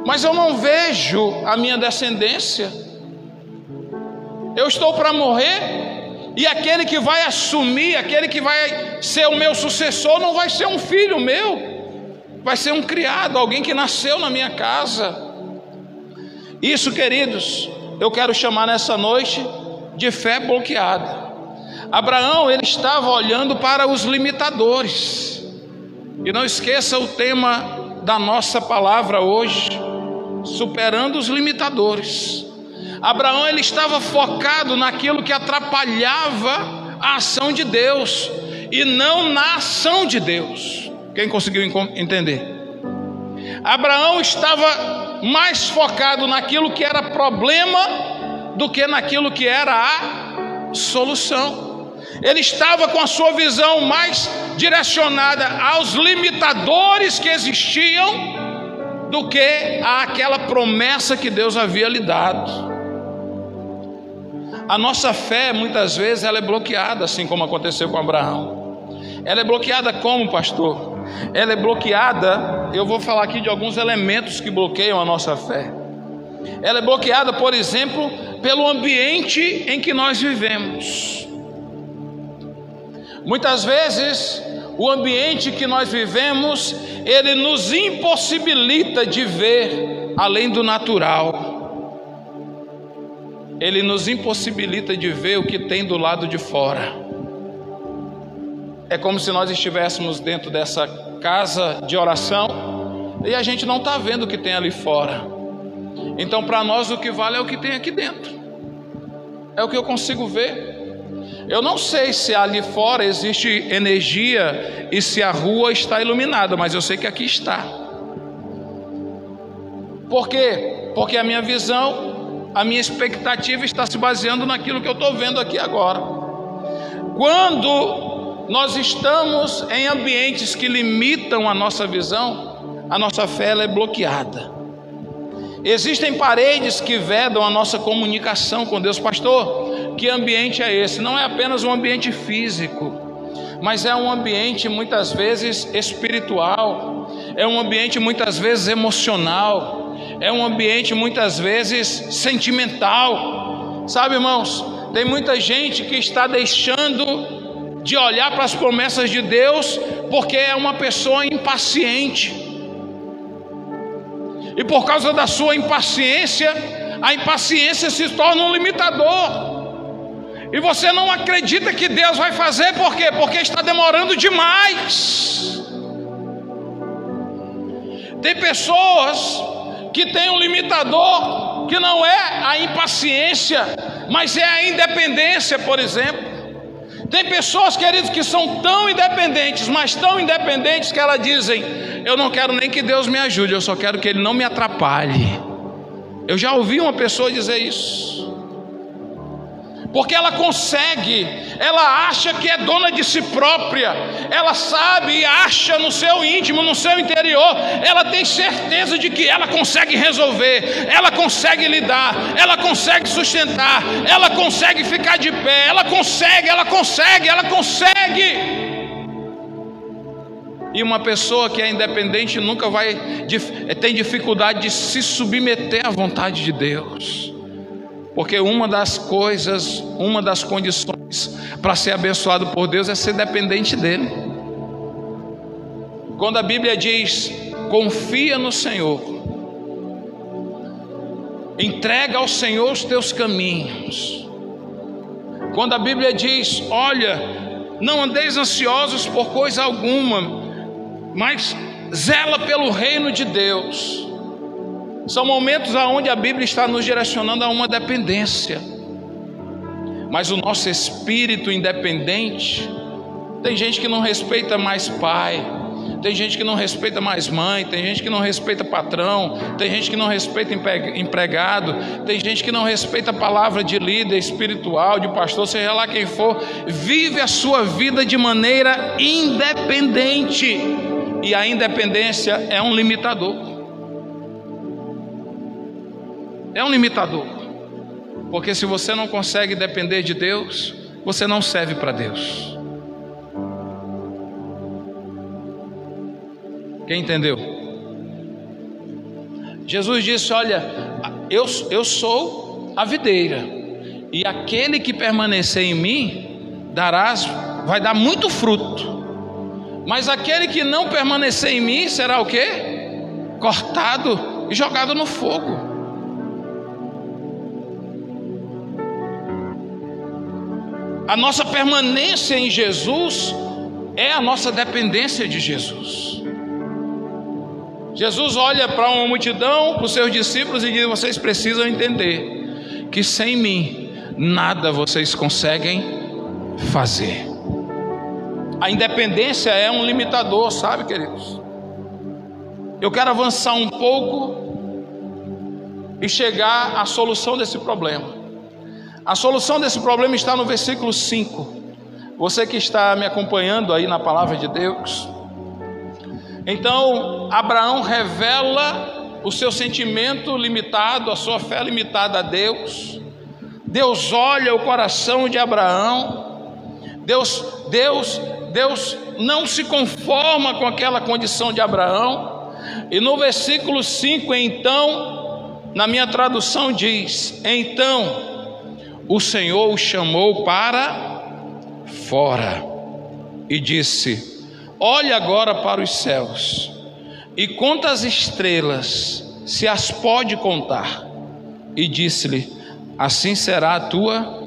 mas eu não vejo a minha descendência. Eu estou para morrer, e aquele que vai assumir, aquele que vai ser o meu sucessor, não vai ser um filho meu, vai ser um criado, alguém que nasceu na minha casa. Isso, queridos, eu quero chamar nessa noite de fé bloqueada. Abraão, ele estava olhando para os limitadores. E não esqueça o tema da nossa palavra hoje: superando os limitadores. Abraão, ele estava focado naquilo que atrapalhava a ação de Deus, e não na ação de Deus. Quem conseguiu entender? Abraão estava mais focado naquilo que era problema do que naquilo que era a solução. Ele estava com a sua visão mais direcionada aos limitadores que existiam do que àquela promessa que Deus havia lhe dado. A nossa fé, muitas vezes, ela é bloqueada, assim como aconteceu com Abraão. Ela é bloqueada como, pastor? Ela é bloqueada, eu vou falar aqui de alguns elementos que bloqueiam a nossa fé. Ela é bloqueada, por exemplo, pelo ambiente em que nós vivemos. Muitas vezes, o ambiente que nós vivemos, ele nos impossibilita de ver além do natural. Ele nos impossibilita de ver o que tem do lado de fora. É como se nós estivéssemos dentro dessa casa de oração e a gente não está vendo o que tem ali fora. Então para nós o que vale é o que tem aqui dentro, é o que eu consigo ver. Eu não sei se ali fora existe energia e se a rua está iluminada, mas eu sei que aqui está. Por quê? Porque a minha visão, a minha expectativa está se baseando naquilo que eu estou vendo aqui agora. Quando nós estamos em ambientes que limitam a nossa visão, a nossa fé ela é bloqueada. Existem paredes que vedam a nossa comunicação com Deus. Pastor, que ambiente é esse? Não é apenas um ambiente físico, mas é um ambiente muitas vezes espiritual, é um ambiente muitas vezes emocional, é um ambiente muitas vezes sentimental. Sabe, irmãos, tem muita gente que está deixando de olhar para as promessas de Deus porque é uma pessoa impaciente. E por causa da sua impaciência, a impaciência se torna um limitador. E você não acredita que Deus vai fazer, por quê? Porque está demorando demais. Tem pessoas que têm um limitador que não é a impaciência, mas é a independência, por exemplo. Tem pessoas, queridos, que são tão independentes, mas tão independentes que elas dizem: eu não quero nem que Deus me ajude, eu só quero que Ele não me atrapalhe. Eu já ouvi uma pessoa dizer isso. Porque ela consegue, ela acha que é dona de si própria, ela sabe e acha no seu íntimo, no seu interior, ela tem certeza de que ela consegue resolver, ela consegue lidar, ela consegue sustentar, ela consegue ficar de pé, ela consegue. E uma pessoa que é independente nunca tem dificuldade de se submeter à vontade de Deus. Porque uma das condições para ser abençoado por Deus é ser dependente dele. Quando a Bíblia diz: confia no Senhor, entrega ao Senhor os teus caminhos. Quando a Bíblia diz: olha, não andeis ansiosos por coisa alguma, mas zela pelo reino de Deus. São momentos onde a Bíblia está nos direcionando a uma dependência. Mas o nosso espírito independente, tem gente que não respeita mais pai, tem gente que não respeita mais mãe, tem gente que não respeita patrão, tem gente que não respeita empregado, tem gente que não respeita a palavra de líder espiritual, de pastor, seja lá quem for, vive a sua vida de maneira independente. E a independência é um limitador. É um limitador, porque se você não consegue depender de Deus, você não serve para Deus. Quem entendeu? Jesus disse: olha, eu sou a videira, e aquele que permanecer em mim vai dar muito fruto, mas aquele que não permanecer em mim será o quê? Cortado e jogado no fogo. A nossa permanência em Jesus é a nossa dependência de Jesus. Jesus olha para uma multidão, para os seus discípulos, e diz: vocês precisam entender que sem mim nada vocês conseguem fazer. A independência é um limitador, sabe, queridos? Eu quero avançar um pouco e chegar à solução desse problema. A solução desse problema está no versículo 5. Você que está me acompanhando aí na palavra de Deus. Então, Abraão revela o seu sentimento limitado, a sua fé limitada a Deus. Deus olha o coração de Abraão. Deus não se conforma com aquela condição de Abraão. E no versículo 5, então, na minha tradução diz: então o Senhor o chamou para fora e disse: olhe agora para os céus e conta as estrelas, se as pode contar. E disse-lhe: assim será a tua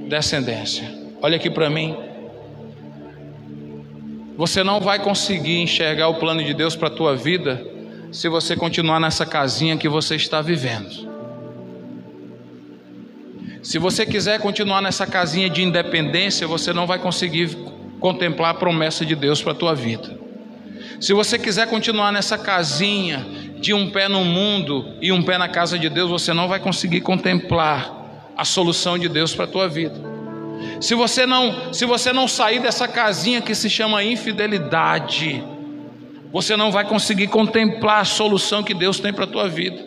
descendência. Olha aqui para mim. Você não vai conseguir enxergar o plano de Deus para a tua vida se você continuar nessa casinha que você está vivendo. Se você quiser continuar nessa casinha de independência, você não vai conseguir contemplar a promessa de Deus para a tua vida. Se você quiser continuar nessa casinha de um pé no mundo e um pé na casa de Deus, você não vai conseguir contemplar a solução de Deus para a tua vida. Se você não sair dessa casinha que se chama infidelidade, você não vai conseguir contemplar a solução que Deus tem para a tua vida.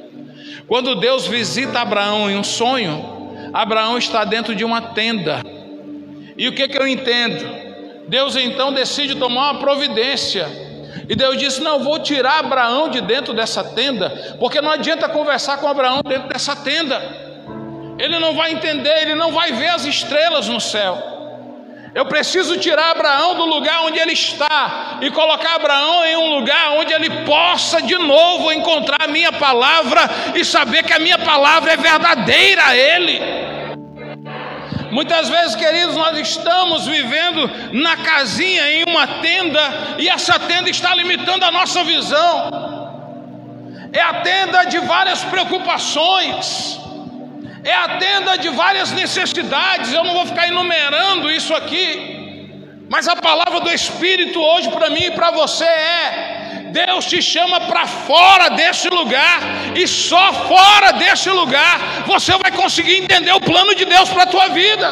Quando Deus visita Abraão em um sonho, Abraão está dentro de uma tenda. E o que eu entendo? Deus então decide tomar uma providência. E Deus disse: não, vou tirar Abraão de dentro dessa tenda, porque não adianta conversar com Abraão dentro dessa tenda. Ele não vai entender, ele não vai ver as estrelas no céu. Eu preciso tirar Abraão do lugar onde ele está e colocar Abraão em um lugar onde ele possa de novo encontrar a minha palavra e saber que a minha palavra é verdadeira a ele. Muitas vezes, queridos, nós estamos vivendo na casinha, em uma tenda, e essa tenda está limitando a nossa visão. É a tenda de várias preocupações, é a tenda de várias necessidades. Eu não vou ficar enumerando isso aqui, mas a palavra do Espírito hoje para mim e para você é: Deus te chama para fora desse lugar, e só fora desse lugar você vai conseguir entender o plano de Deus para a tua vida.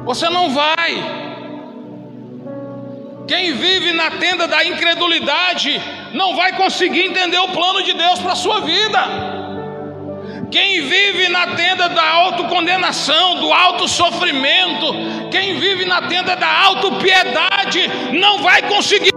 Você não vai. Quem vive na tenda da incredulidade não vai conseguir entender o plano de Deus para a sua vida. Quem vive na tenda da autocondenação, do autossofrimento, quem vive na tenda da autopiedade, não vai conseguir.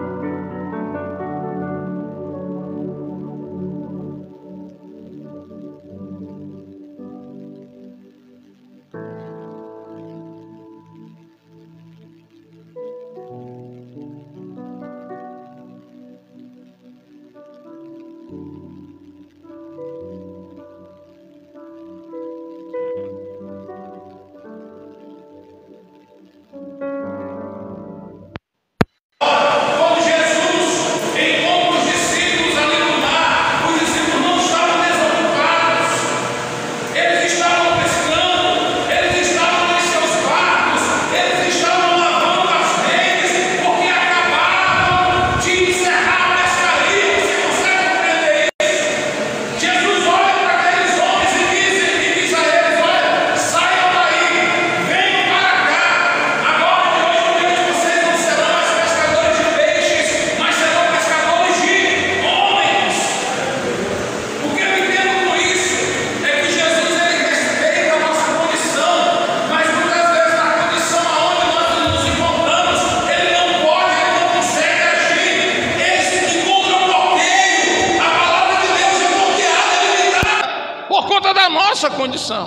Condição.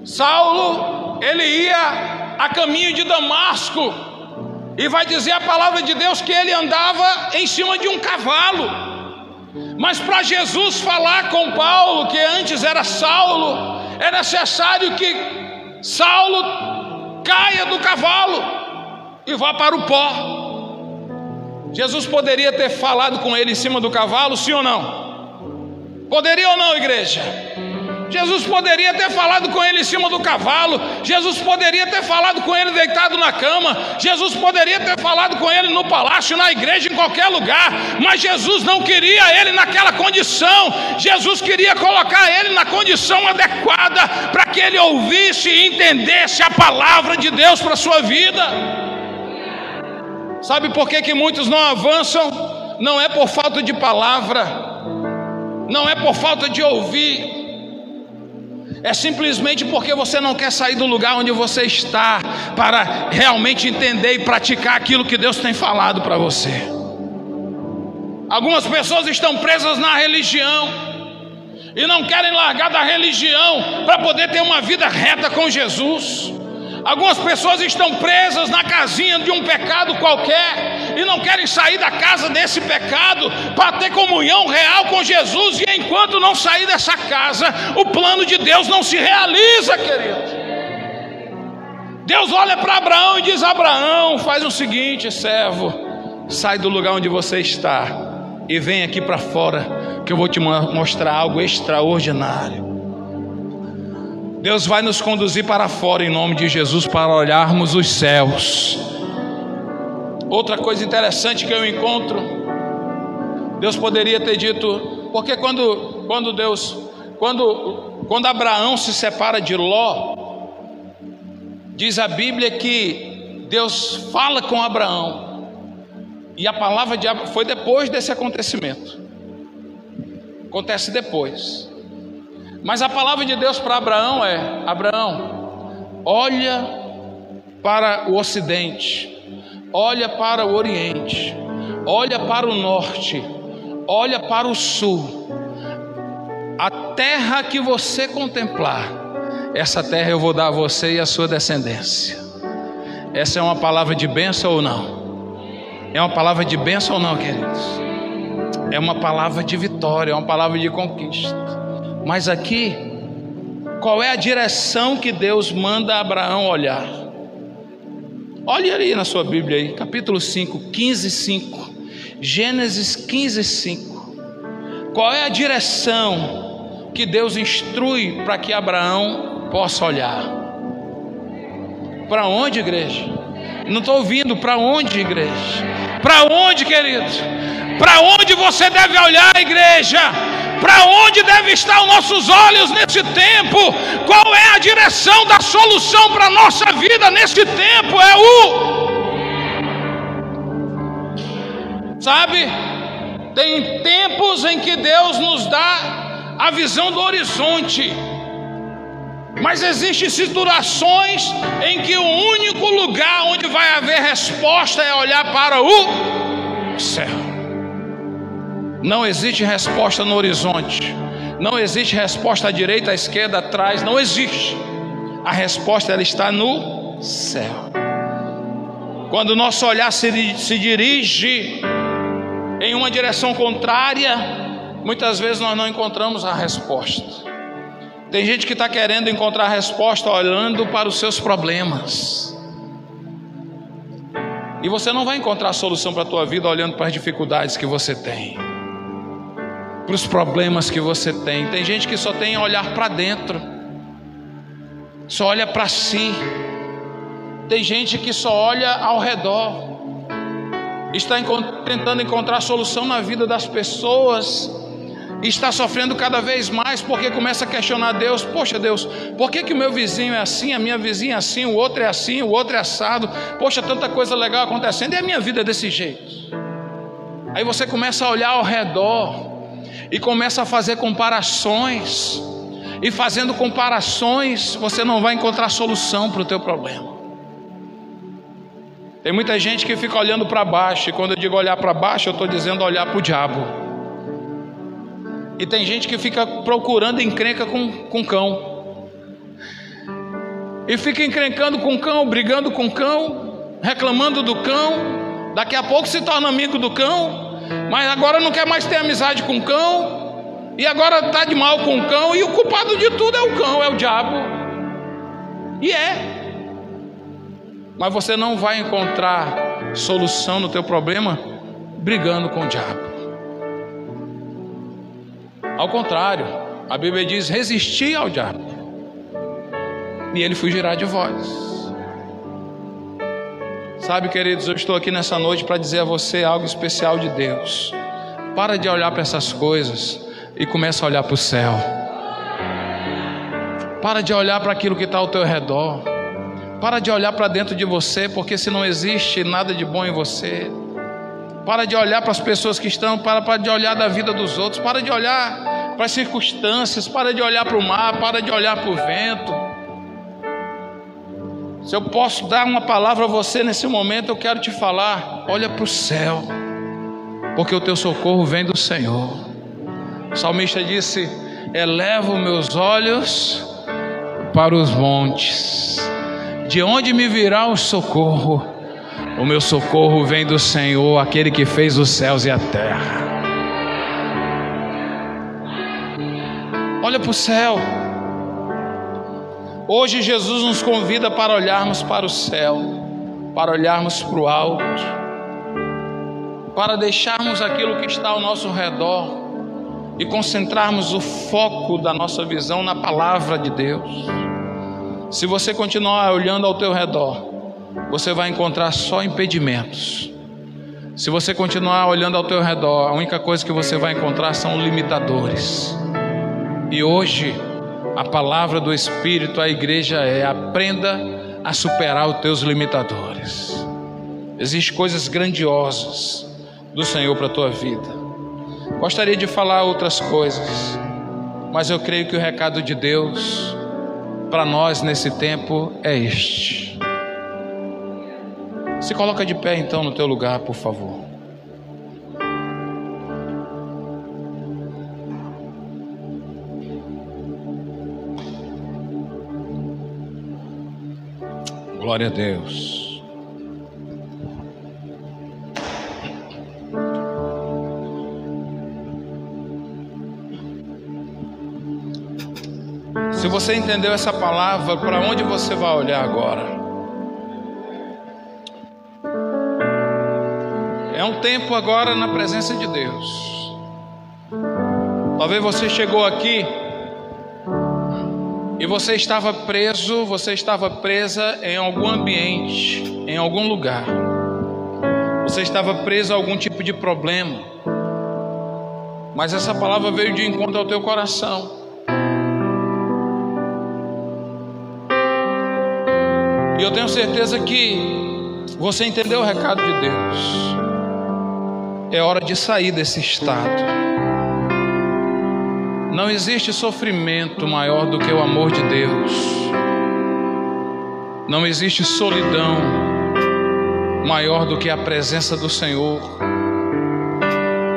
Saulo, ele ia a caminho de Damasco, e vai dizer a palavra de Deus que ele andava em cima de um cavalo. Mas para Jesus falar com Paulo, que antes era Saulo, é necessário que Saulo caia do cavalo e vá para o pó. Jesus poderia ter falado com ele em cima do cavalo, sim ou não? Poderia ou não, igreja? Jesus poderia ter falado com ele em cima do cavalo. Jesus poderia ter falado com ele deitado na cama. Jesus poderia ter falado com ele no palácio, na igreja, em qualquer lugar. Mas Jesus não queria ele naquela condição. Jesus queria colocar ele na condição adequada para que ele ouvisse e entendesse a palavra de Deus para a sua vida. Sabe por que muitos não avançam? Não é por falta de palavra, não é por falta de ouvir, é simplesmente porque você não quer sair do lugar onde você está para realmente entender e praticar aquilo que Deus tem falado para você. Algumas pessoas estão presas na religião e não querem largar da religião para poder ter uma vida reta com Jesus. Algumas pessoas estão presas na casinha de um pecado qualquer e não querem sair da casa desse pecado para ter comunhão real com Jesus. E enquanto não sair dessa casa, o plano de Deus não se realiza, querido. Deus olha para Abraão e diz: Abraão, faz o seguinte, servo, sai do lugar onde você está e vem aqui para fora, que eu vou te mostrar algo extraordinário. Deus vai nos conduzir para fora em nome de Jesus, para olharmos os céus. Outra coisa interessante que eu encontro, Deus poderia ter dito, porque quando Abraão se separa de Ló, diz a Bíblia que Deus fala com Abraão, e a palavra de Abraão foi depois desse acontecimento, acontece depois, mas a palavra de Deus para Abraão é: Abraão, olha para o ocidente, olha para o oriente, olha para o norte, olha para o sul. A terra que você contemplar, essa terra eu vou dar a você e a sua descendência. Essa é uma palavra de bênção ou não? É uma palavra de bênção ou não, queridos? É uma palavra de vitória, é uma palavra de conquista. Mas aqui, qual é a direção que Deus manda Abraão olhar? Olhe ali na sua Bíblia aí, capítulo 5, 15:5. Gênesis 15:5. Qual é a direção que Deus instrui para que Abraão possa olhar? Para onde, igreja? Não estou ouvindo. Para onde, igreja? Para onde, querido? Para onde você deve olhar, igreja? Para onde devem estar os nossos olhos nesse tempo? Qual é a direção da solução para a nossa vida nesse tempo? Sabe, tem tempos em que Deus nos dá a visão do horizonte, mas existem situações em que o único lugar onde vai haver resposta é olhar para o céu. Não existe resposta no horizonte, não existe resposta à direita, à esquerda, atrás, não existe. A resposta ela está no céu. Quando o nosso olhar se dirige em uma direção contrária, muitas vezes nós não encontramos a resposta. Tem gente que está querendo encontrar a resposta olhando para os seus problemas, e você não vai encontrar a solução para a tua vida olhando para as dificuldades que você tem, para os problemas que você tem. Tem gente que só tem a olhar para dentro, só olha para si. Tem gente que só olha ao redor, está tentando encontrar solução na vida das pessoas, e está sofrendo cada vez mais porque começa a questionar Deus. Poxa, Deus, por que o meu vizinho é assim, a minha vizinha é assim, o outro é assim, o outro é assado? Poxa, tanta coisa legal acontecendo e a minha vida é desse jeito. Aí você começa a olhar ao redor e começa a fazer comparações, e fazendo comparações você não vai encontrar solução para o teu problema. Tem muita gente que fica olhando para baixo, e quando eu digo olhar para baixo, eu estou dizendo olhar para o diabo. E tem gente que fica procurando encrenca com cão, e fica encrencando com o cão, brigando com o cão, reclamando do cão. Daqui a pouco se torna amigo do cão, mas agora não quer mais ter amizade com o cão, e agora está de mal com o cão, e o culpado de tudo é o cão, é o diabo. E mas você não vai encontrar solução no teu problema brigando com o diabo. Ao contrário, a Bíblia diz: resistir ao diabo e ele fugirá de vós. Sabe, queridos, eu estou aqui nessa noite para dizer a você algo especial de Deus. Para de olhar para essas coisas e começa a olhar para o céu. Para de olhar para aquilo que está ao teu redor. Para de olhar para dentro de você, porque se não existe nada de bom em você. Para de olhar para as pessoas que estão, para de olhar da vida dos outros, para de olhar para as circunstâncias, para de olhar para o mar, para de olhar para o vento. Se eu posso dar uma palavra a você nesse momento, eu quero te falar: olha para o céu, porque o teu socorro vem do Senhor. O salmista disse: elevo meus olhos para os montes, de onde me virá o socorro? O meu socorro vem do Senhor, aquele que fez os céus e a terra. Olha para o céu. Hoje Jesus nos convida para olharmos para o céu, para olharmos para o alto, para deixarmos aquilo que está ao nosso redor e concentrarmos o foco da nossa visão na palavra de Deus. Se você continuar olhando ao teu redor, você vai encontrar só impedimentos. Se você continuar olhando ao teu redor, a única coisa que você vai encontrar são limitadores. E hoje, a palavra do Espírito à igreja é: aprenda a superar os teus limitadores. Existem coisas grandiosas do Senhor para a tua vida. Gostaria de falar outras coisas, mas eu creio que o recado de Deus para nós nesse tempo é este. Se coloca de pé então no teu lugar, por favor. Glória a Deus. Se você entendeu essa palavra, para onde você vai olhar agora? É um tempo agora na presença de Deus. Talvez você chegou aqui e você estava preso, você estava presa em algum ambiente, em algum lugar. Você estava preso a algum tipo de problema. Mas essa palavra veio de encontro ao teu coração. E eu tenho certeza que você entendeu o recado de Deus. É hora de sair desse estado. Não existe sofrimento maior do que o amor de Deus. Não existe solidão maior do que a presença do Senhor.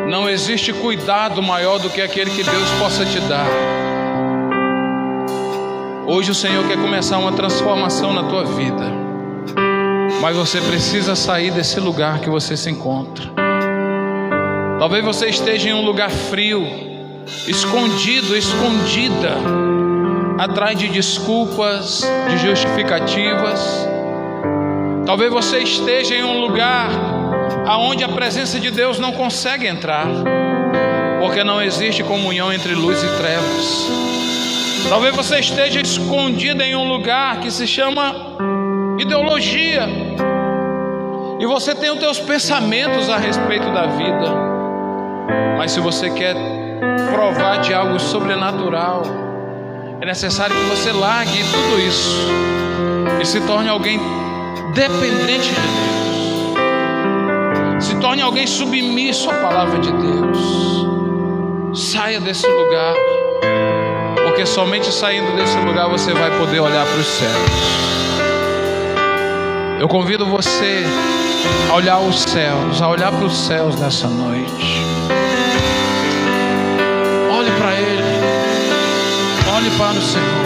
Não existe cuidado maior do que aquele que Deus possa te dar. Hoje o Senhor quer começar uma transformação na tua vida, mas você precisa sair desse lugar que você se encontra. Talvez você esteja em um lugar frio, escondido, escondida, atrás de desculpas, de justificativas. Talvez você esteja em um lugar aonde a presença de Deus não consegue entrar, porque não existe comunhão entre luz e trevas. Talvez você esteja escondido em um lugar que se chama ideologia, e você tem os teus pensamentos a respeito da vida. Mas se você quer provar de algo sobrenatural, é necessário que você largue tudo isso e se torne alguém dependente de Deus. Se torne alguém submisso à palavra de Deus. Saia desse lugar, porque somente saindo desse lugar você vai poder olhar para os céus. Eu convido você a olhar os céus, a olhar para os céus nessa noite. Olhe para Ele, olhe para o Senhor.